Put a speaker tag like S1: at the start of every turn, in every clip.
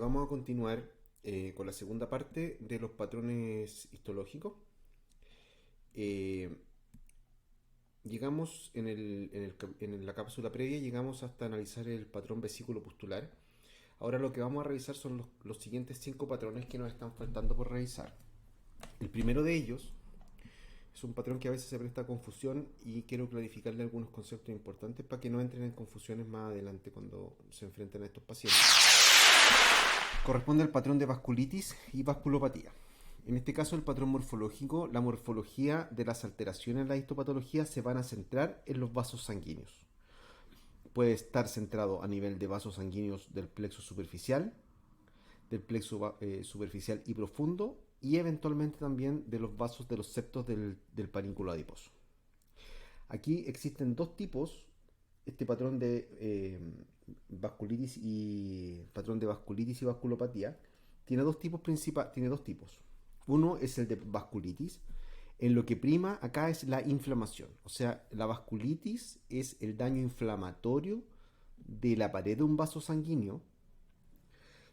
S1: Vamos a continuar con la segunda parte de los patrones histológicos. Eh, llegamos en la cápsula previa, llegamos hasta analizar el patrón vesículo pustular. Ahora lo que vamos a revisar son los siguientes 5 patrones que nos están faltando por revisar. El primero de ellos es un patrón que a veces se presta a confusión y quiero clarificarle algunos conceptos importantes para que no entren en confusiones más adelante cuando se enfrenten a estos pacientes. Corresponde al patrón de vasculitis y vasculopatía. En este caso, el patrón morfológico, la morfología de las alteraciones en la histopatología se van a centrar en los vasos sanguíneos. Puede estar centrado a nivel de vasos sanguíneos del plexo superficial, del plexo superficial y profundo, y eventualmente también de los vasos de los septos del panículo adiposo. Aquí existen dos tipos, este patrón de vasculitis y vasculopatía tiene dos tipos principales, tiene dos tipos. Uno es el de vasculitis, en lo que prima acá es la inflamación. O sea, la vasculitis es el daño inflamatorio de la pared de un vaso sanguíneo.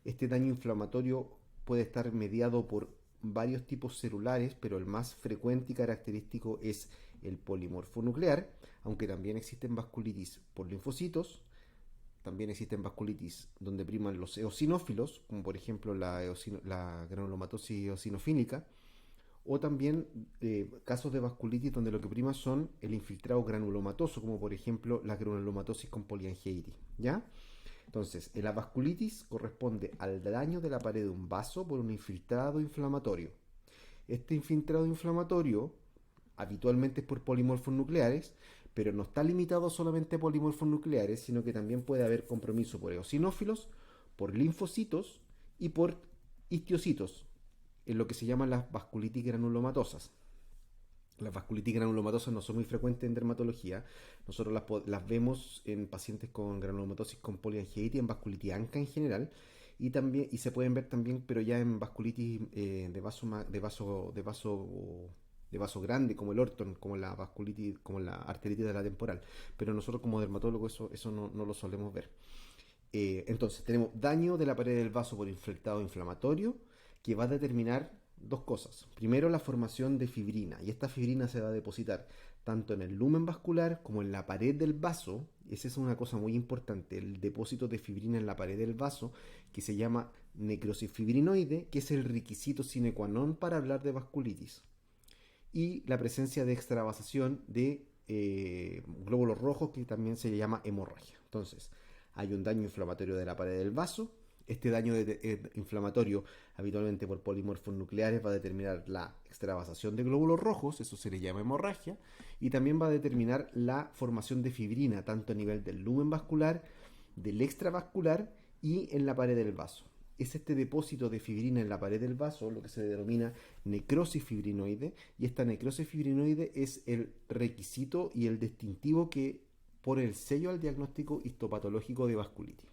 S1: Este daño inflamatorio puede estar mediado por varios tipos celulares, pero el más frecuente y característico es el polimorfo nuclear, aunque también existen vasculitis por linfocitos, también existen vasculitis donde priman los eosinófilos, como por ejemplo la granulomatosis eosinofílica, o también casos de vasculitis donde lo que prima son el infiltrado granulomatoso, como por ejemplo la granulomatosis con poliangiitis, ¿ya? Entonces, la vasculitis corresponde al daño de la pared de un vaso por un infiltrado inflamatorio. Este infiltrado inflamatorio habitualmente es por polimorfos nucleares, pero no está limitado solamente a polimorfos nucleares, sino que también puede haber compromiso por eosinófilos, por linfocitos y por histiocitos, en lo que se llaman las vasculitis granulomatosas. Las vasculitis granulomatosas no son muy frecuentes en dermatología. Nosotros las vemos en pacientes con granulomatosis con poliangiitis, en vasculitis ANCA en general, y se pueden ver también, pero ya en vasculitis de vaso grande, como el Orton, como la vasculitis, como la arteritis de la temporal. Pero nosotros como dermatólogos eso no lo solemos ver. Entonces, tenemos daño de la pared del vaso por infiltrado inflamatorio que va a determinar dos cosas. Primero, la formación de fibrina, y esta fibrina se va a depositar tanto en el lumen vascular como en la pared del vaso. Esa es una cosa muy importante, el depósito de fibrina en la pared del vaso, que se llama necrosis fibrinoide, que es el requisito sine qua non para hablar de vasculitis. Y la presencia de extravasación de glóbulos rojos, que también se llama hemorragia. Entonces, hay un daño inflamatorio de la pared del vaso. Este daño inflamatorio, habitualmente por polimorfos nucleares, va a determinar la extravasación de glóbulos rojos, eso se le llama hemorragia, y también va a determinar la formación de fibrina, tanto a nivel del lumen vascular, del extravascular y en la pared del vaso. Es este depósito de fibrina en la pared del vaso lo que se denomina necrosis fibrinoide, y esta necrosis fibrinoide es el requisito y el distintivo que pone el sello al diagnóstico histopatológico de vasculitis.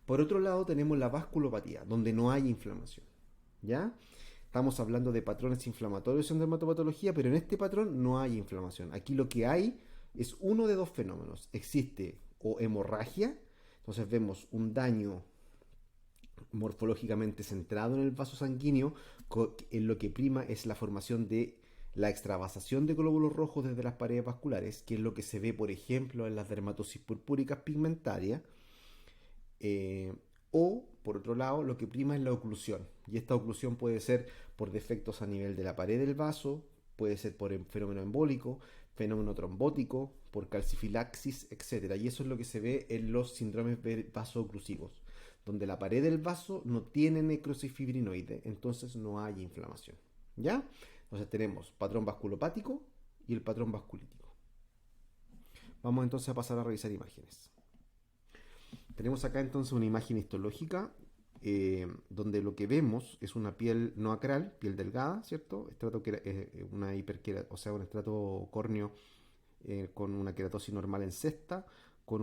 S1: Por otro lado tenemos la vasculopatía, donde no hay inflamación, ¿ya? Estamos hablando de patrones inflamatorios en dermatopatología, pero en este patrón no hay inflamación. Aquí lo que hay es uno de dos fenómenos. Existe o hemorragia, entonces vemos un daño morfológicamente centrado en el vaso sanguíneo, en lo que prima es la formación de la extravasación de glóbulos rojos desde las paredes vasculares, que es lo que se ve, por ejemplo, en las dermatosis purpúricas pigmentarias, eh, o, por otro lado, lo que prima es la oclusión. Y esta oclusión puede ser por defectos a nivel de la pared del vaso, puede ser por fenómeno embólico, fenómeno trombótico, por calcifilaxis, etc. Y eso es lo que se ve en los síndromes vasooclusivos, donde la pared del vaso no tiene necrosis fibrinoide, entonces no hay inflamación. ¿Ya? Entonces tenemos patrón vasculopático y el patrón vasculítico. Vamos entonces a pasar a revisar imágenes. Tenemos acá entonces una imagen histológica donde lo que vemos es una piel no acral, piel delgada, ¿cierto? Una o sea, un estrato córneo con una queratosis normal en cesta, con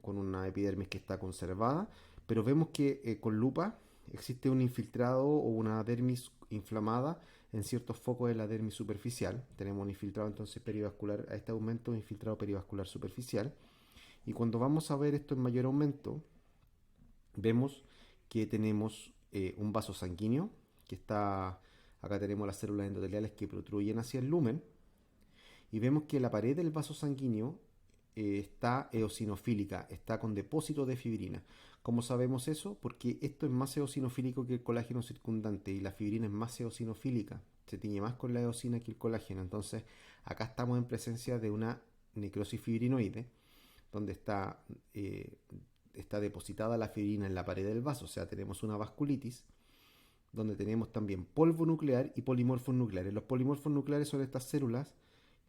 S1: una epidermis que está conservada, pero vemos que con lupa existe un infiltrado o una dermis inflamada en ciertos focos de la dermis superficial. Tenemos un infiltrado entonces perivascular, a este aumento un infiltrado perivascular superficial. Y cuando vamos a ver esto en mayor aumento, vemos que tenemos un vaso sanguíneo, que está, acá tenemos las células endoteliales que protruyen hacia el lumen, y vemos que la pared del vaso sanguíneo está eosinofílica, está con depósitos de fibrina. ¿Cómo sabemos eso? Porque esto es más eosinofílico que el colágeno circundante y la fibrina es más eosinofílica, se tiñe más con la eosina que el colágeno. Entonces, acá estamos en presencia de una necrosis fibrinoide, donde está depositada la fibrina en la pared del vaso, o sea, tenemos una vasculitis, donde tenemos también polvo nuclear y polimorfos nucleares. Los polimorfos nucleares son estas células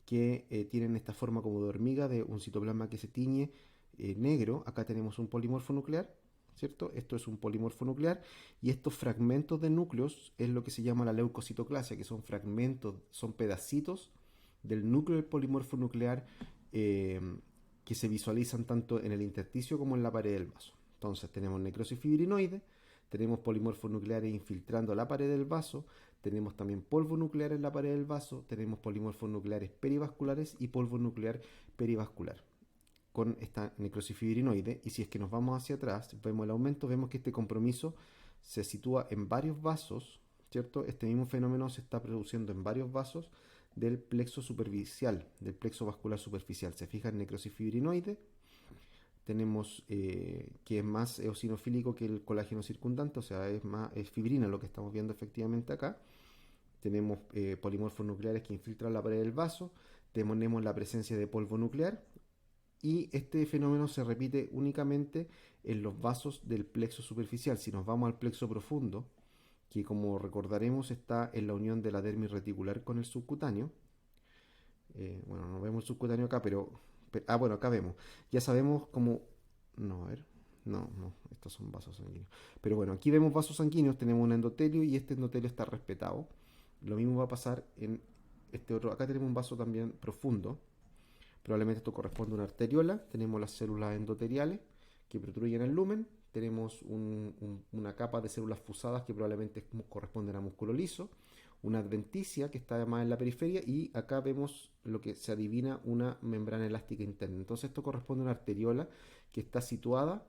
S1: que tienen esta forma como de hormiga, de un citoplasma que se tiñe negro. Acá tenemos un polimorfo nuclear, ¿cierto? Esto es un polimorfo nuclear y estos fragmentos de núcleos es lo que se llama la leucocitoclasia, que son fragmentos, son pedacitos del núcleo del polimorfo nuclear eh, que se visualizan tanto en el intersticio como en la pared del vaso. Entonces tenemos necrosis fibrinoide, tenemos polimorfos nucleares infiltrando la pared del vaso, tenemos también polvo nuclear en la pared del vaso, tenemos polimorfos nucleares perivasculares y polvo nuclear perivascular con esta necrosis fibrinoide. Y si es que nos vamos hacia atrás, vemos el aumento, vemos que este compromiso se sitúa en varios vasos, ¿cierto? Este mismo fenómeno se está produciendo en varios vasos del plexo superficial, del plexo vascular superficial. Se fija en necrosis fibrinoide, tenemos que es más eosinofílico que el colágeno circundante, o sea, es fibrina lo que estamos viendo efectivamente acá. Tenemos polimorfos nucleares que infiltran la pared del vaso, tenemos la presencia de polvo nuclear y este fenómeno se repite únicamente en los vasos del plexo superficial. Si nos vamos al plexo profundo, que como recordaremos está en la unión de la dermis reticular con el subcutáneo, bueno, no vemos el subcutáneo acá, bueno, acá vemos. Ya sabemos cómo. No, a ver. No, no, estos son vasos sanguíneos. Pero bueno, aquí vemos vasos sanguíneos, tenemos un endotelio y este endotelio está respetado. Lo mismo va a pasar en este otro. Acá tenemos un vaso también profundo. Probablemente esto corresponde a una arteriola. Tenemos las células endoteliales que protruyen el lumen. Tenemos una capa de células fusadas que probablemente corresponden a músculo liso, una adventicia que está más en la periferia y acá vemos lo que se adivina una membrana elástica interna. Entonces esto corresponde a una arteriola que está situada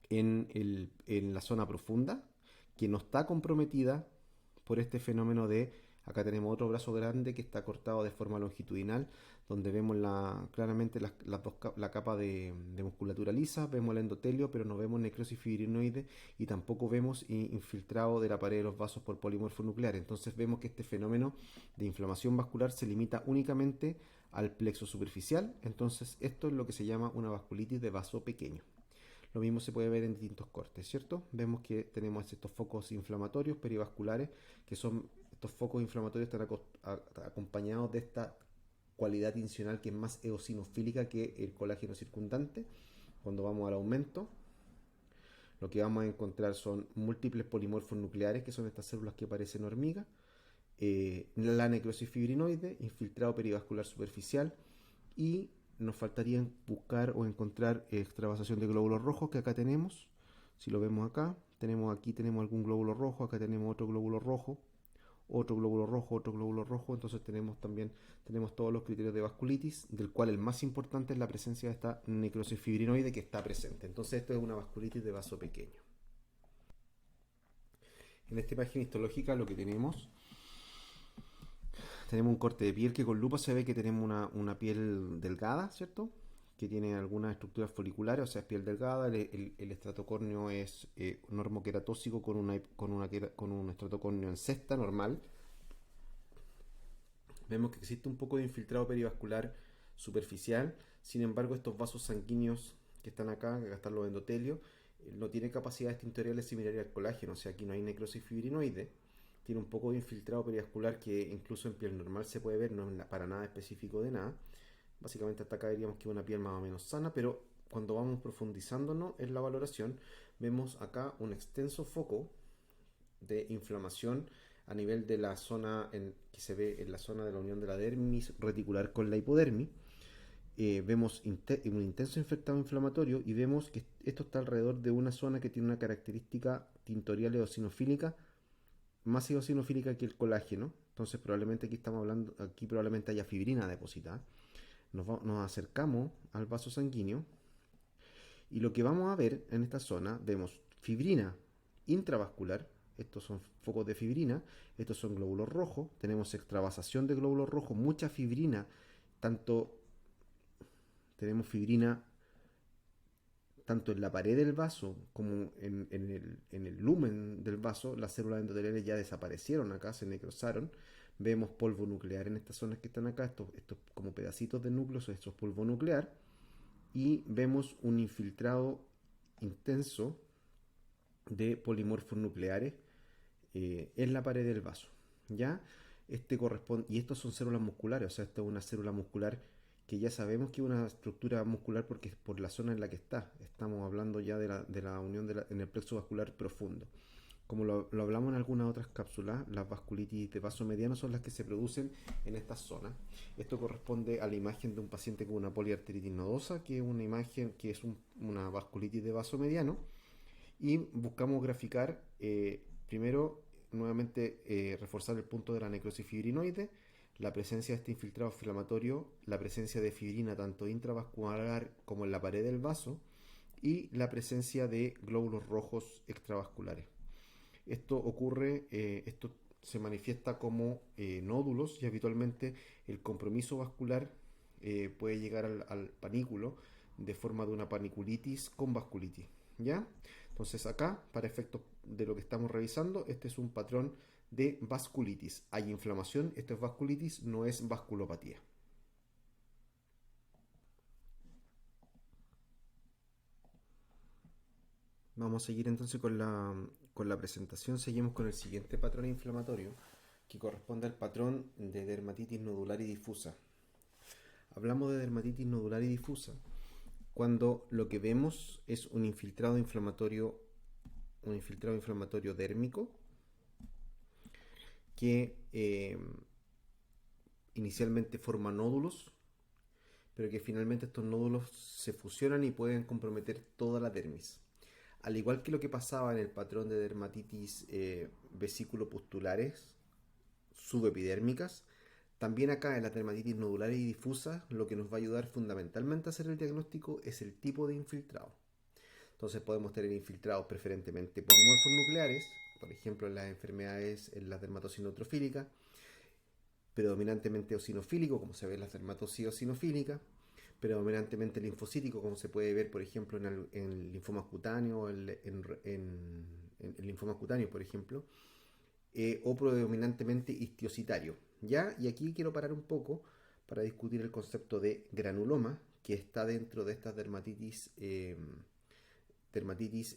S1: en la zona profunda, que no está comprometida por este fenómeno de, acá tenemos otro brazo grande que está cortado de forma longitudinal, donde vemos claramente la capa de musculatura lisa, vemos el endotelio, pero no vemos necrosis fibrinoide y tampoco vemos infiltrado de la pared de los vasos por polimorfo nuclear. Entonces vemos que este fenómeno de inflamación vascular se limita únicamente al plexo superficial. Entonces esto es lo que se llama una vasculitis de vaso pequeño. Lo mismo se puede ver en distintos cortes, ¿cierto? Vemos que tenemos estos focos inflamatorios perivasculares, que son estos focos inflamatorios están acompañados de esta cualidad tincional que es más eosinofílica que el colágeno circundante. Cuando vamos al aumento, lo que vamos a encontrar son múltiples polimorfos nucleares, que son estas células que parecen hormigas, la necrosis fibrinoide, infiltrado perivascular superficial y nos faltaría buscar o encontrar extravasación de glóbulos rojos, que acá tenemos. Si lo vemos acá, aquí tenemos algún glóbulo rojo, acá tenemos otro glóbulo rojo, otro glóbulo rojo, otro glóbulo rojo. Entonces tenemos todos los criterios de vasculitis, del cual el más importante es la presencia de esta necrosis fibrinoide que está presente. Entonces esto es una vasculitis de vaso pequeño. En esta imagen histológica lo que tenemos un corte de piel que con lupa se ve que tenemos una piel delgada, ¿cierto? Que tiene algunas estructuras foliculares, o sea, es piel delgada. El estratocorneo es normoqueratóxico con un estratocorneo en cesta normal. Vemos que existe un poco de infiltrado perivascular superficial. Sin embargo, estos vasos sanguíneos que están acá están los endotelios, no tienen capacidades tintoriales similares al colágeno, o sea, aquí no hay necrosis fibrinoide. Tiene un poco de infiltrado perivascular que incluso en piel normal se puede ver, no es para nada específico de nada. Básicamente hasta acá diríamos que es una piel más o menos sana, pero cuando vamos profundizándonos en la valoración, vemos acá un extenso foco de inflamación a nivel de la zona que se ve en la zona de la unión de la dermis reticular con la hipodermis. Vemos un intenso infectado inflamatorio y vemos que esto está alrededor de una zona que tiene una característica tintorial eosinofílica más eosinofílica que el colágeno. Entonces probablemente aquí probablemente haya fibrina depositada. Nos acercamos al vaso sanguíneo y lo que vamos a ver en esta zona, vemos Fibrina intravascular, estos son focos de fibrina, estos son glóbulos rojos, tenemos extravasación de glóbulos rojos, mucha fibrina, tanto tenemos fibrina tanto en la pared del vaso como en el lumen del vaso. Las células endoteliales ya desaparecieron acá, se necrosaron. Vemos polvo nuclear en estas zonas que están acá, estos como pedacitos de núcleos, esto es polvo nuclear. Y vemos un infiltrado intenso de polimorfos nucleares en la pared del vaso. ¿Ya? Este corresponde, y estos son células musculares, o sea, esta es una célula muscular que ya sabemos que es una estructura muscular porque es por la zona en la que está. Estamos hablando ya de la unión en el plexo vascular profundo. Como lo hablamos en algunas otras cápsulas, las vasculitis de vaso mediano son las que se producen en esta zona. Esto corresponde a la imagen de un paciente con una poliarteritis nodosa, que es una imagen que es una vasculitis de vaso mediano. Y buscamos graficar primero, nuevamente, reforzar el punto de la necrosis fibrinoide, la presencia de este infiltrado inflamatorio, la presencia de fibrina tanto intravascular como en la pared del vaso y la presencia de glóbulos rojos extravasculares. Esto ocurre, esto se manifiesta como nódulos y habitualmente el compromiso vascular puede llegar al panículo de forma de una paniculitis con vasculitis. ¿Ya? Entonces acá, para efectos de lo que estamos revisando, este es un patrón de vasculitis. Hay inflamación, esto es vasculitis, no es vasculopatía. Vamos a seguir entonces con la presentación. Seguimos con el siguiente patrón inflamatorio, que corresponde al patrón de dermatitis nodular y difusa. Hablamos de dermatitis nodular y difusa cuando lo que vemos es un infiltrado inflamatorio dérmico que inicialmente forma nódulos, pero que finalmente estos nódulos se fusionan y pueden comprometer toda la dermis. Al igual que lo que pasaba en el patrón de dermatitis vesículo-pustulares subepidérmicas, también acá en las dermatitis nodulares y difusas lo que nos va a ayudar fundamentalmente a hacer el diagnóstico es el tipo de infiltrado. Entonces podemos tener infiltrados preferentemente polimorfos nucleares, por ejemplo en las enfermedades, en las dermatosis neutrofílicas, predominantemente eosinofílico, como se ve en las dermatosis eosinofílicas, predominantemente linfocítico, como se puede ver, por ejemplo, en el linfoma cutáneo, en el linfoma cutáneo, por ejemplo, o predominantemente histiocitario. ¿Ya? Y aquí quiero parar un poco para discutir el concepto de granuloma, que está dentro de estas dermatitis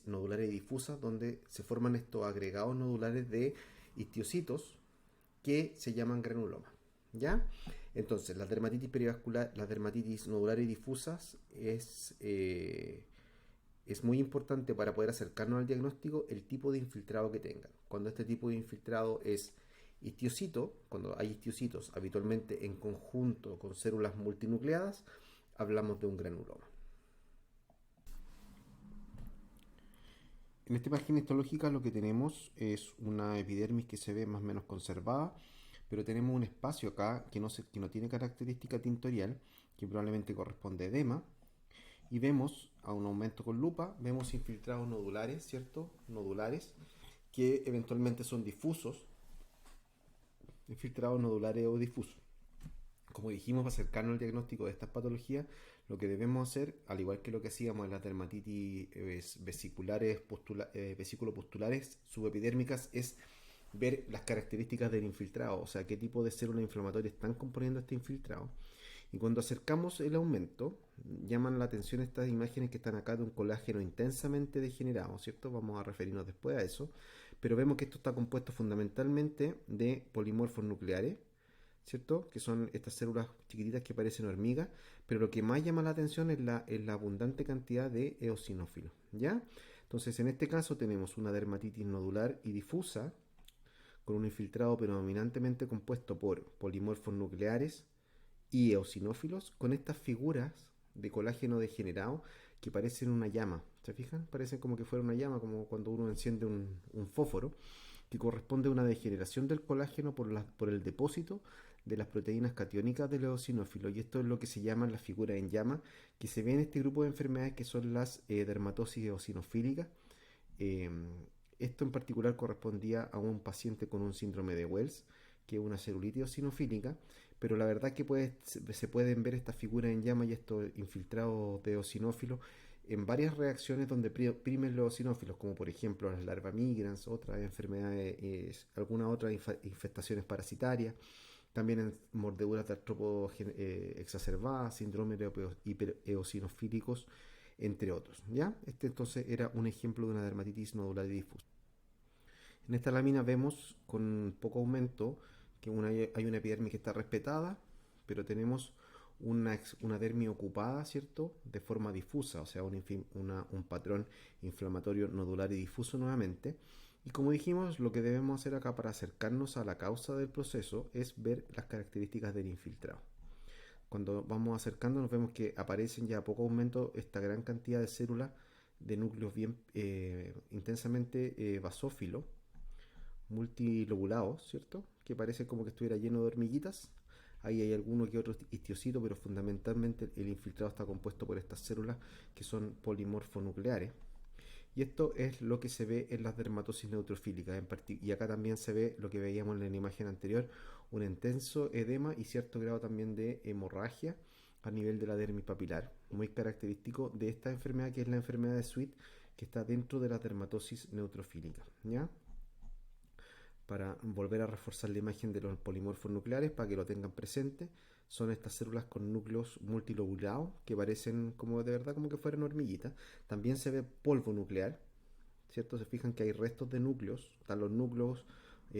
S1: nodulares y difusas, donde se forman estos agregados nodulares de histiocitos que se llaman granuloma. ¿Ya? Entonces, las dermatitis perivascular, las dermatitis nodulares y difusas es muy importante para poder acercarnos al diagnóstico el tipo de infiltrado que tengan. Cuando este tipo de infiltrado es histiocito, cuando hay histiocitos habitualmente en conjunto con células multinucleadas, hablamos de un granuloma. En esta imagen histológica lo que tenemos es una epidermis que se ve más o menos conservada, pero tenemos un espacio acá que no tiene característica tintorial, que probablemente corresponde a edema, y vemos a un aumento con lupa, vemos infiltrados nodulares, ¿cierto? Nodulares, que eventualmente son difusos, infiltrados nodulares o difusos. Como dijimos, para acercarnos al diagnóstico de estas patologías, lo que debemos hacer, al igual que lo que hacíamos en las dermatitis vesículo-pustulares subepidérmicas, es ver las características del infiltrado, o sea, qué tipo de células inflamatorias están componiendo este infiltrado. Y cuando acercamos el aumento, llaman la atención estas imágenes que están acá de un colágeno intensamente degenerado, ¿cierto? Vamos a referirnos después a eso. Pero vemos que esto está compuesto fundamentalmente de polimorfos nucleares, ¿cierto? Que son estas células chiquititas que parecen hormigas, pero lo que más llama la atención es la abundante cantidad de eosinófilos, ¿ya? Entonces, en este caso tenemos una dermatitis nodular y difusa, con un infiltrado predominantemente compuesto por polimorfos nucleares y eosinófilos, con estas figuras de colágeno degenerado que parecen una llama. ¿Se fijan? Parecen como que fuera una llama, como cuando uno enciende un fósforo, que corresponde a una degeneración del colágeno por el depósito de las proteínas catiónicas del eosinófilo. Y esto es lo que se llama la figura en llama, que se ve en este grupo de enfermedades que son las dermatosis eosinofílicas, Eh, Esto en particular correspondía a un paciente con un síndrome de Wells, que es una celulitis eosinofílica, pero la verdad que se pueden ver estas figuras en llama y estos infiltrados de eosinófilos en varias reacciones donde primen los eosinófilos, como por ejemplo las larvas migrans, otras enfermedades, algunas otras infestaciones parasitarias, también en mordeduras de artrópodos exacerbadas, síndromes hipereosinofílicos, entre otros. ¿Ya? Este entonces era un ejemplo de una dermatitis nodular y difusa. En esta lámina vemos con poco aumento que hay una epidermis que está respetada, pero tenemos una dermis ocupada, ¿cierto? De forma difusa, o sea, un patrón inflamatorio nodular y difuso nuevamente. Y como dijimos, lo que debemos hacer acá para acercarnos a la causa del proceso es ver las características del infiltrado. Cuando vamos acercándonos vemos que aparecen ya a poco aumento esta gran cantidad de células de núcleos bien intensamente basófilos, multilobulados, ¿cierto? Que parece como que estuviera lleno de hormiguitas. Ahí hay alguno que otro histiocito, pero fundamentalmente el infiltrado está compuesto por estas células que son polimorfonucleares. Y esto es lo que se ve en las dermatosis neutrofílicas. Y acá también se ve lo que veíamos en la imagen anterior, un intenso edema y cierto grado también de hemorragia a nivel de la dermis papilar, muy característico de esta enfermedad que es la enfermedad de Sweet, que está dentro de la dermatosis neutrofílica. ¿Ya? Para volver a reforzar la imagen de los polimorfos nucleares para que lo tengan presente, son estas células con núcleos multilobulados que parecen como de verdad como que fueran hormiguitas. También se ve polvo nuclear, ¿cierto? Se fijan que hay restos de núcleos, están los núcleos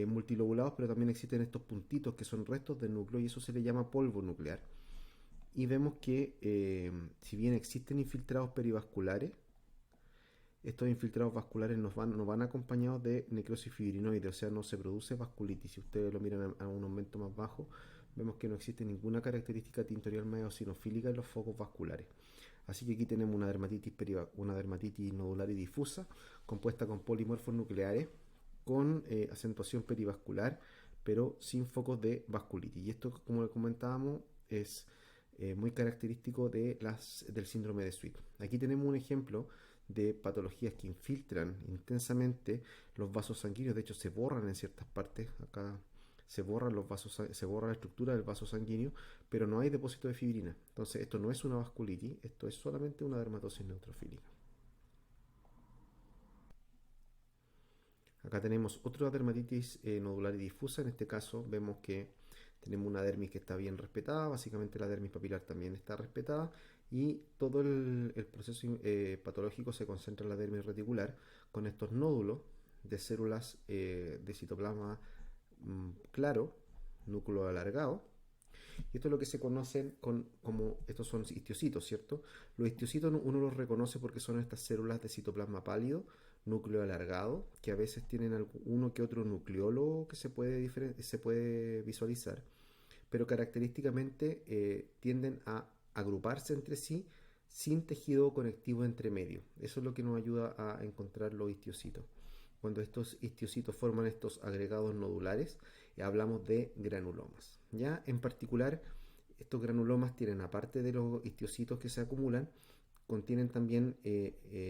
S1: multilobulados, pero también existen estos puntitos que son restos de núcleo y eso se le llama polvo nuclear. Y vemos que si bien existen infiltrados perivasculares, estos infiltrados vasculares nos van acompañados de necrosis fibrinoide, o sea, no se produce vasculitis. Si ustedes lo miran a un aumento más bajo, vemos que no existe ninguna característica tintorial eosinofílica en los focos vasculares. Así que aquí tenemos una dermatitis nodular y difusa, compuesta con polimorfos nucleares, con acentuación perivascular, pero sin focos de vasculitis. Y esto, como comentábamos, es muy característico del síndrome de Sweet. Aquí tenemos un ejemplo de patologías que infiltran intensamente los vasos sanguíneos, de hecho se borran en ciertas partes, acá se borran los vasos, se borra la estructura del vaso sanguíneo, pero no hay depósito de fibrina. Entonces esto no es una vasculitis, esto es solamente una dermatosis neutrofílica. Acá tenemos otra dermatitis nodular y difusa, en este caso vemos que tenemos una dermis que está bien respetada, básicamente la dermis papilar también está respetada y todo el proceso patológico se concentra en la dermis reticular con estos nódulos de células de citoplasma claro, núcleo alargado. Y esto es lo que se conocen como, estos son histiocitos, ¿cierto? Los histiocitos uno los reconoce porque son estas células de citoplasma pálido, núcleo alargado, que a veces tienen uno que otro nucleólogo que se puede visualizar, pero característicamente tienden a agruparse entre sí sin tejido conectivo entre medio. Eso es lo que nos ayuda a encontrar los histiocitos. Cuando estos histiocitos forman estos agregados nodulares, hablamos de granulomas. ¿Ya? En particular, estos granulomas tienen, aparte de los histiocitos que se acumulan, contienen también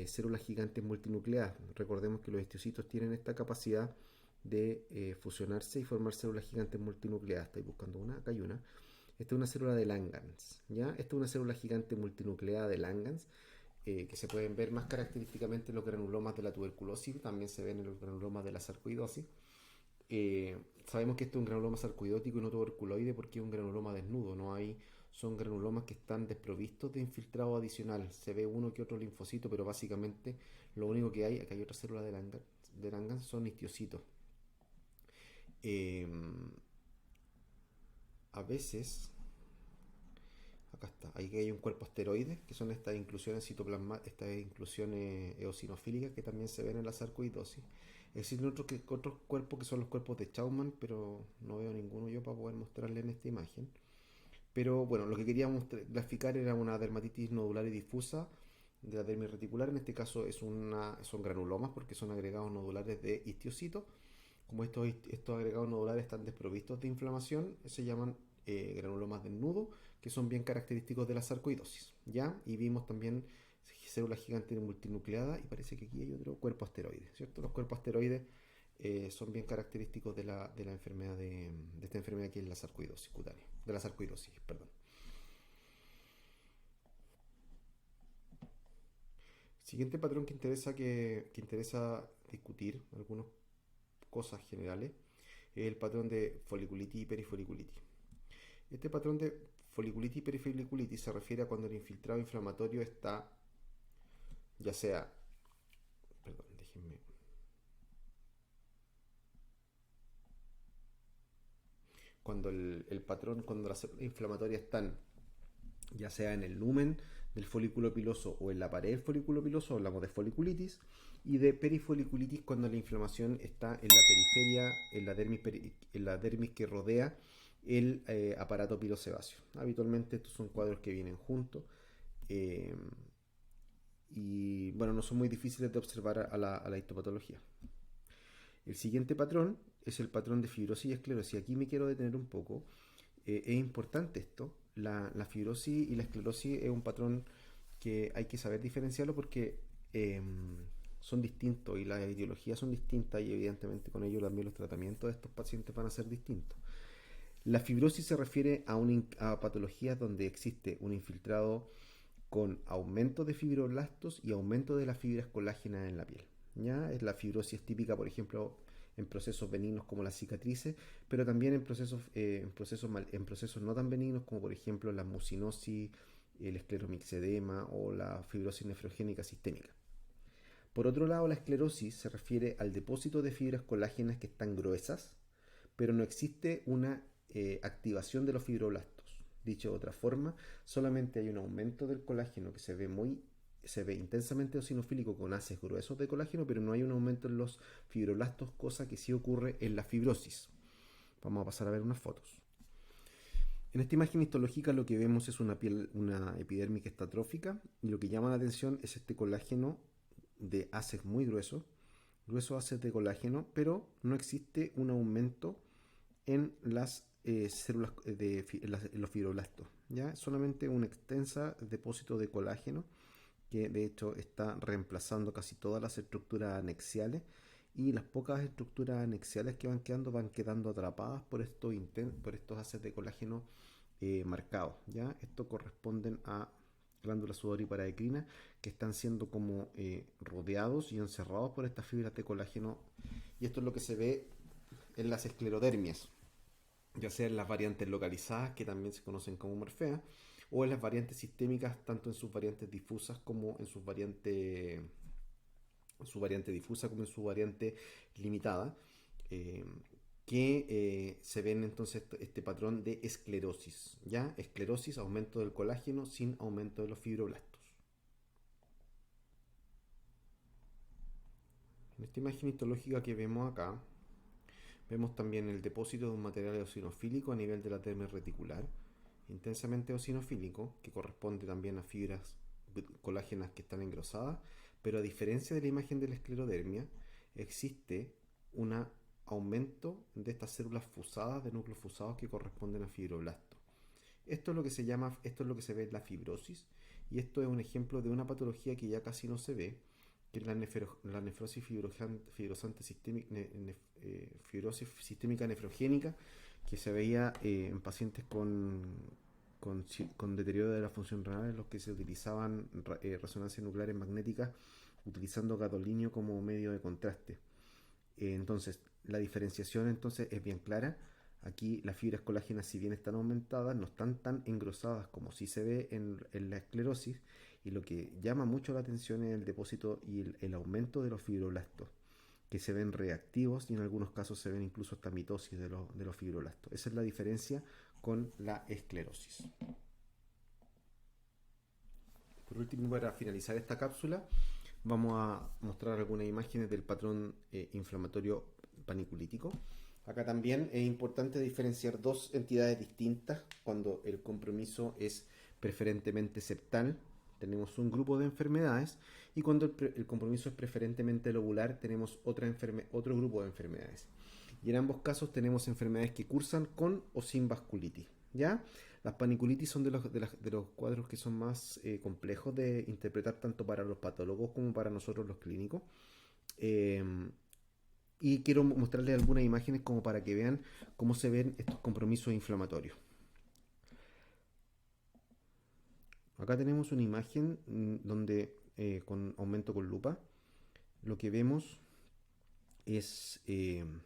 S1: células gigantes multinucleadas. Recordemos que los histiocitos tienen esta capacidad de fusionarse y formar células gigantes multinucleadas. Estoy buscando una, acá hay una. Esta es una célula de Langerhans, ¿ya? Esta es una célula gigante multinucleada de Langerhans que se pueden ver más característicamente en los granulomas de la tuberculosis, también se ven en los granulomas de la sarcoidosis. Sabemos que esto es un granuloma sarcoidótico y no tuberculoide porque es un granuloma desnudo, no hay, son granulomas que están desprovistos de infiltrado adicional. Se ve uno que otro linfocito, pero básicamente lo único que hay, acá hay otra célula de Langerhans, son histiocitos. Eh, a veces, acá está, ahí hay un cuerpo asteroide, que son estas inclusiones estas inclusiones eosinofílicas que también se ven en la sarcoidosis. Existen otros cuerpos que son los cuerpos de Schaumann, pero no veo ninguno yo para poder mostrarle en esta imagen. Pero bueno, lo que quería graficar era una dermatitis nodular y difusa de la dermis reticular. En este caso son granulomas porque son agregados nodulares de histiocitos. Como estos agregados nodulares están desprovistos de inflamación, se llaman granulomas desnudos, que son bien característicos de la sarcoidosis. ¿Ya? Y vimos también célula gigante multinucleada, y parece que aquí hay otro cuerpo asteroide, ¿cierto? Los cuerpos asteroides son bien característicos de la enfermedad de esta enfermedad que es la sarcoidosis cutánea, de la sarcoidosis, perdón. Siguiente patrón que interesa discutir, algunas cosas generales, es el patrón de foliculitis y perifoliculitis. Este patrón de foliculitis y perifoliculitis se refiere a cuando el infiltrado inflamatorio está, ya sea, perdón, déjenme, cuando el patrón, cuando las células inflamatorias están, ya sea en el lumen del folículo piloso o en la pared del folículo piloso, hablamos de foliculitis, y de perifoliculitis cuando la inflamación está en la periferia, en la dermis que rodea el aparato pilosebáceo. Habitualmente estos son cuadros que vienen juntos, eh, y bueno, no son muy difíciles de observar a la histopatología. El siguiente patrón es el patrón de fibrosis y esclerosis. Aquí me quiero detener un poco. Es importante esto. La fibrosis y la esclerosis es un patrón que hay que saber diferenciarlo porque son distintos y las etiologías son distintas, y evidentemente con ello también los tratamientos de estos pacientes van a ser distintos. La fibrosis se refiere a patologías donde existe un infiltrado con aumento de fibroblastos y aumento de las fibras colágenas en la piel. ¿Ya? La fibrosis es típica, por ejemplo, en procesos benignos como las cicatrices, pero también en procesos no tan benignos como por ejemplo la mucinosis, el escleromixedema o la fibrosis nefrogénica sistémica. Por otro lado, la esclerosis se refiere al depósito de fibras colágenas que están gruesas, pero no existe una activación de los fibroblastos. Dicho de otra forma, solamente hay un aumento del colágeno que se ve intensamente eosinofílico con haces gruesos de colágeno, pero no hay un aumento en los fibroblastos, cosa que sí ocurre en la fibrosis. Vamos a pasar a ver unas fotos. En esta imagen histológica lo que vemos es una epidermis que está atrófica, y lo que llama la atención es este colágeno de haces muy gruesos haces de colágeno, pero no existe un aumento en las células en los fibroblastos. ¿Ya? Solamente un extensa depósito de colágeno que de hecho está reemplazando casi todas las estructuras anexiales, y las pocas estructuras anexiales que van quedando atrapadas por estos haces de colágeno marcados. ¿Ya? Esto corresponden a glándulas sudorípara-endocrinas que están siendo como rodeados y encerrados por estas fibras de colágeno, y esto es lo que se ve en las esclerodermias, ya sea en las variantes localizadas, que también se conocen como morfeas, o en las variantes sistémicas, tanto en sus variantes difusas como en su variante difusa como en su variante limitada, eh, que se ven entonces este patrón de esclerosis. ¿Ya? Esclerosis, aumento del colágeno sin aumento de los fibroblastos. En esta imagen histológica que vemos acá, vemos también el depósito de un material eosinofílico a nivel de la dermis reticular, intensamente eosinofílico, que corresponde también a fibras colágenas que están engrosadas, pero a diferencia de la imagen de la esclerodermia, existe un aumento de estas células fusadas, de núcleos fusados que corresponden a fibroblastos. Esto es lo que se ve en la fibrosis, y esto es un ejemplo de una patología que ya casi no se ve, que es la nefrosis fibrosis sistémica nefrogénica, que se veía en pacientes con deterioro de la función renal, en los que se utilizaban resonancias nucleares magnéticas utilizando gadolinio como medio de contraste. Entonces, la diferenciación entonces es bien clara. Aquí las fibras colágenas, si bien están aumentadas, no están tan engrosadas como si se ve en la esclerosis, y lo que llama mucho la atención es el depósito y el aumento de los fibroblastos, que se ven reactivos, y en algunos casos se ven incluso hasta mitosis de los fibroblastos. Esa es la diferencia con la esclerosis. Por último, para finalizar esta cápsula, vamos a mostrar algunas imágenes del patrón inflamatorio paniculítico. Acá también es importante diferenciar dos entidades distintas cuando el compromiso es preferentemente septal. Tenemos un grupo de enfermedades, y cuando el compromiso es preferentemente lobular tenemos otro grupo de enfermedades. Y en ambos casos tenemos enfermedades que cursan con o sin vasculitis. ¿Ya? Las paniculitis son de los cuadros que son más complejos de interpretar tanto para los patólogos como para nosotros los clínicos. Eh, y quiero mostrarles algunas imágenes como para que vean cómo se ven estos compromisos inflamatorios. Acá tenemos una imagen donde con aumento con lupa lo que vemos es,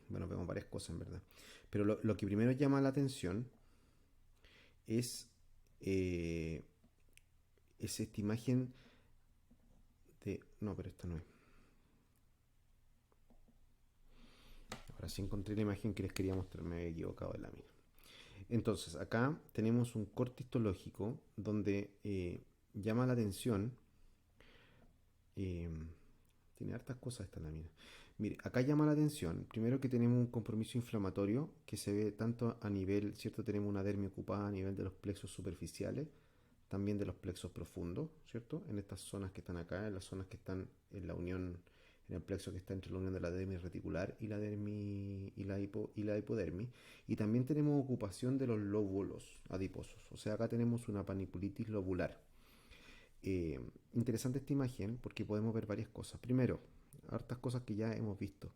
S1: bueno, vemos varias cosas en verdad, pero lo que primero llama la atención es, eh, es esta imagen de, no, pero esta no es. Ahora sí encontré la imagen que les quería mostrar, me había equivocado de la mina. Entonces, acá tenemos un corte histológico donde llama la atención. eh, Tiene hartas cosas esta lámina. Mire, acá llama la atención, primero que tenemos un compromiso inflamatorio que se ve tanto a nivel, ¿cierto? Tenemos una dermis ocupada a nivel de los plexos superficiales, también de los plexos profundos, ¿cierto? En estas zonas que están acá, en las zonas que están en la unión, en el plexo que está entre la unión de la dermis reticular y la dermis y la hipodermis. Y también tenemos ocupación de los lóbulos adiposos, o sea, acá tenemos una paniculitis lobular. Eh, Interesante esta imagen porque podemos ver varias cosas. Primero, hartas cosas que ya hemos visto,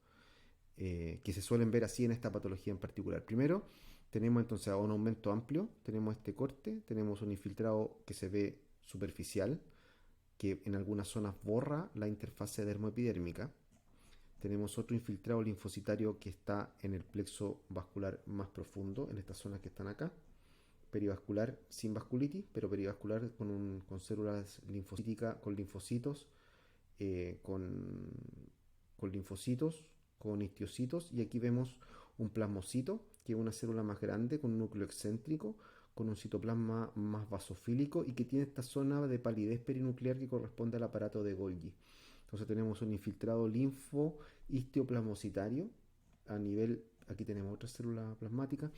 S1: que se suelen ver así en esta patología en particular. Primero, tenemos entonces un aumento amplio, tenemos este corte, tenemos un infiltrado que se ve superficial, que en algunas zonas borra la interfase dermoepidérmica. Tenemos otro infiltrado linfocitario que está en el plexo vascular más profundo, en estas zonas que están acá. Perivascular sin vasculitis, pero perivascular con células linfocíticas, con linfocitos, eh, con, con linfocitos, con histiocitos, y aquí vemos un plasmocito, que es una célula más grande, con un núcleo excéntrico, con un citoplasma más basofílico y que tiene esta zona de palidez perinuclear que corresponde al aparato de Golgi. Entonces tenemos un infiltrado linfo histioplasmocitario a nivel, aquí tenemos otra célula plasmática,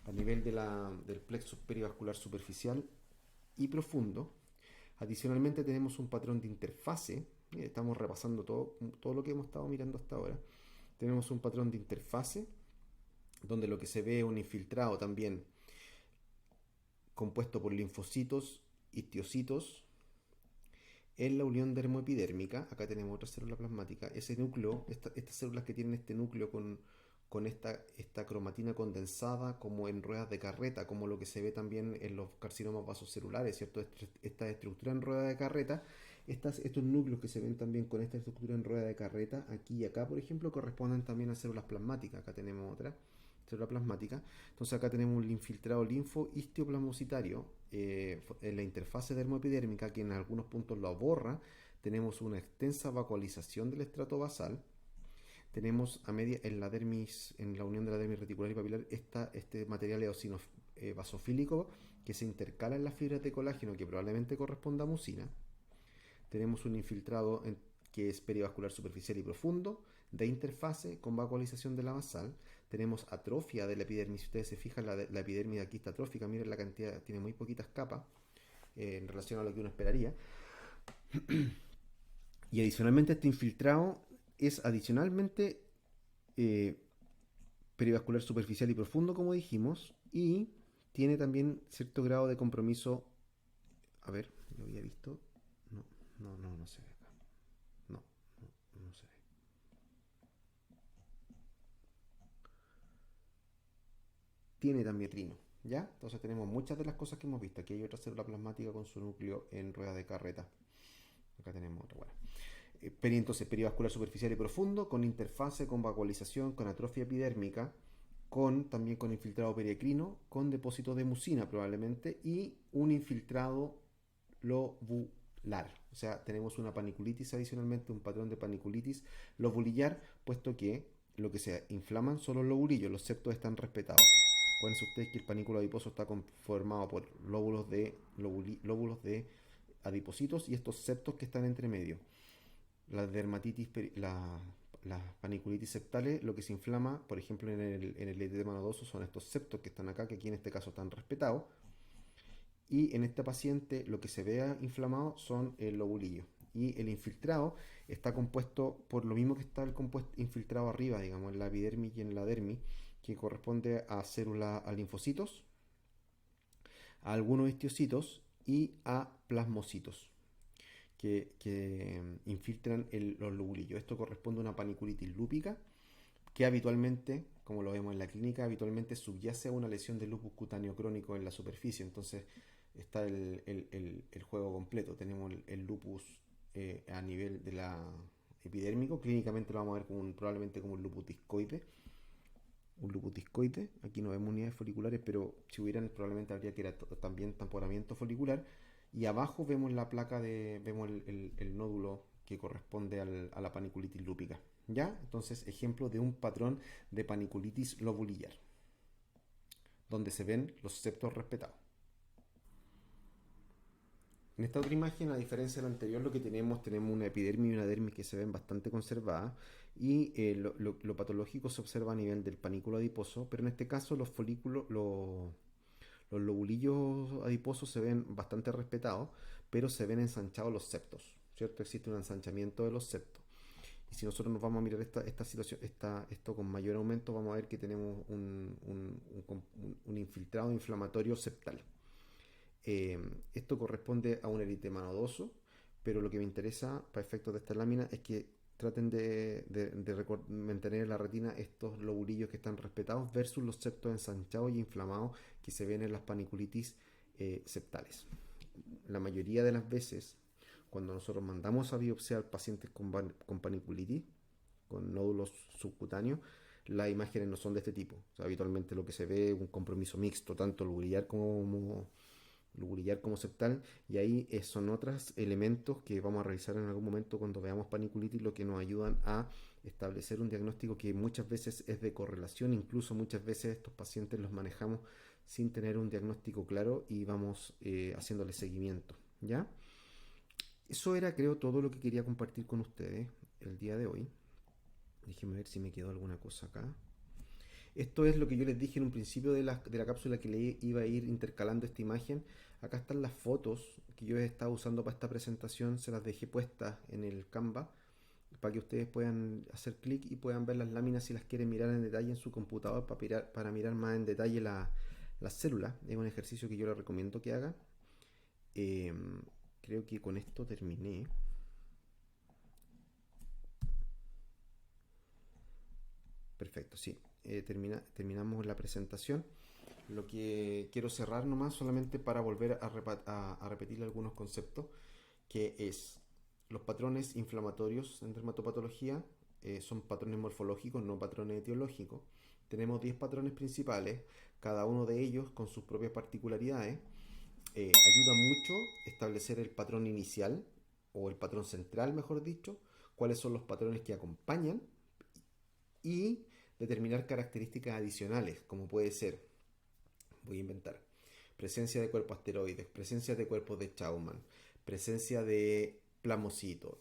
S1: a nivel del plexo perivascular superficial y profundo. Adicionalmente tenemos un patrón de interfase, estamos repasando todo lo que hemos estado mirando hasta ahora. Tenemos un patrón de interfase donde lo que se ve es un infiltrado también compuesto por linfocitos, histiocitos, en la unión dermoepidérmica. Acá tenemos otra célula plasmática. Ese núcleo, estas células que tienen este núcleo con esta cromatina condensada como en ruedas de carreta, como lo que se ve también en los carcinomas vasocelulares, ¿cierto? Esta estructura en rueda de carreta, estos núcleos que se ven también con esta estructura en rueda de carreta, aquí y acá, por ejemplo, corresponden también a células plasmáticas. Acá tenemos otra célula plasmática. Entonces acá tenemos un infiltrado linfo histioplasmocitario en la interfase dermoepidérmica que en algunos puntos lo borra. Tenemos una extensa vacuolización del estrato basal. Tenemos a media en la dermis, en la unión de la dermis reticular y papilar, este material eosino basofílico que se intercala en las fibras de colágeno que probablemente corresponda a mucina. Tenemos un infiltrado que es perivascular superficial y profundo, de interfase con vacuolización de la basal. Tenemos atrofia de la epidermis. Si ustedes se fijan, la epidermis aquí está atrófica. Miren la cantidad, tiene muy poquitas capas en relación a lo que uno esperaría. Y adicionalmente este infiltrado es adicionalmente eh, perivascular superficial y profundo, como dijimos, y tiene también cierto grado de compromiso. A ver, lo había visto. No se ve acá. No, no se ve. Tiene también trino, ¿ya? Entonces tenemos muchas de las cosas que hemos visto. Aquí hay otra célula plasmática con su núcleo en rueda de carreta. Acá tenemos otra, bueno. Entonces, perivascular superficial y profundo, con interfase, con vacuolización, con atrofia epidérmica, también con infiltrado periacrino, con depósito de mucina probablemente, y un infiltrado lobular. O sea, tenemos una paniculitis adicionalmente, un patrón de paniculitis lobulillar, puesto que lo que se inflaman son los lobulillos, los septos están respetados. Acuérdense ustedes que el panículo adiposo está conformado por lóbulos de adipocitos y estos septos que están entre medio. La dermatitis, las paniculitis septales, lo que se inflama, por ejemplo, en el edema nodoso, son estos septos que están acá, que aquí en este caso están respetados. Y en este paciente lo que se vea inflamado son el lobulillo. Y el infiltrado está compuesto por lo mismo que está el compuesto infiltrado arriba, digamos, en la epidermis y en la dermis, que corresponde a células, a linfocitos, a algunos histocitos y a plasmocitos que infiltran los lobulillos. Esto corresponde a una paniculitis lúpica que habitualmente, como lo vemos en la clínica, habitualmente subyace a una lesión de lupus cutáneo crónico en la superficie. Entonces está el juego completo. Tenemos el lupus a nivel de la epidérmico. Clínicamente lo vamos a ver probablemente como un lupus discoide. Un lupus discoide. Aquí no vemos unidades foliculares, pero si hubieran probablemente habría que ir también tamponamiento folicular. Y abajo vemos la placa vemos el nódulo que corresponde a la paniculitis lúpica. ¿Ya? Entonces, ejemplo de un patrón de paniculitis lobulillar, donde se ven los septos respetados. En esta otra imagen, a diferencia de la anterior, lo que tenemos una epidermis y una dermis que se ven bastante conservadas y lo patológico se observa a nivel del panículo adiposo, pero en este caso los folículos, los lobulillos adiposos se ven bastante respetados, pero se ven ensanchados los septos, ¿cierto? Existe un ensanchamiento de los septos. Y si nosotros nos vamos a mirar esta situación, esto con mayor aumento, vamos a ver que tenemos un infiltrado inflamatorio septal. Esto corresponde a un eritema nodoso, pero lo que me interesa para efectos de esta lámina es que traten de mantener en la retina estos lobulillos que están respetados versus los septos ensanchados y inflamados que se ven en las paniculitis septales. La mayoría de las veces, cuando nosotros mandamos a biopsiar pacientes con paniculitis, con nódulos subcutáneos, las imágenes no son de este tipo. O sea, habitualmente lo que se ve es un compromiso mixto, tanto lobulillar como septal, y ahí son otros elementos que vamos a revisar en algún momento cuando veamos paniculitis, lo que nos ayudan a establecer un diagnóstico que muchas veces es de correlación. Incluso muchas veces estos pacientes los manejamos sin tener un diagnóstico claro y vamos haciéndole seguimiento, ¿ya? Eso era, creo, todo lo que quería compartir con ustedes el día de hoy. Déjenme ver si me quedó alguna cosa acá. Esto es lo que yo les dije en un principio de la cápsula, que le iba a ir intercalando esta imagen. Acá están las fotos que yo he estado usando para esta presentación. Se las dejé puestas en el Canva para que ustedes puedan hacer clic y puedan ver las láminas si las quieren mirar en detalle en su computador para mirar más en detalle las células. Es un ejercicio que yo les recomiendo que hagan. Creo que con esto terminé. Perfecto, sí. Terminamos la presentación. Lo que quiero cerrar nomás solamente para volver a repetir algunos conceptos, que es los patrones inflamatorios en dermatopatología son patrones morfológicos, no patrones etiológicos. Tenemos 10 patrones principales, cada uno de ellos con sus propias particularidades. Ayuda mucho establecer el patrón inicial o el patrón central, mejor dicho, cuáles son los patrones que acompañan y determinar características adicionales, como puede ser, voy a inventar, presencia de cuerpos asteroides, presencia de cuerpos de Schaumann, presencia de plasmocitos,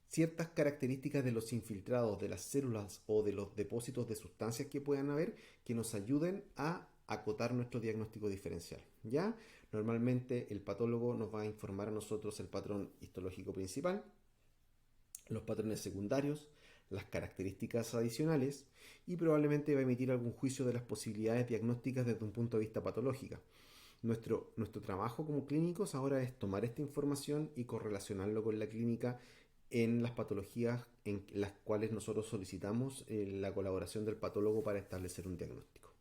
S1: ciertas características de los infiltrados de las células o de los depósitos de sustancias que puedan haber que nos ayuden a acotar nuestro diagnóstico diferencial. ¿Ya? Normalmente el patólogo nos va a informar a nosotros el patrón histológico principal, los patrones secundarios, las características adicionales y probablemente va a emitir algún juicio de las posibilidades diagnósticas desde un punto de vista patológico. Nuestro trabajo como clínicos ahora es tomar esta información y correlacionarlo con la clínica en las patologías en las cuales nosotros solicitamos la colaboración del patólogo para establecer un diagnóstico.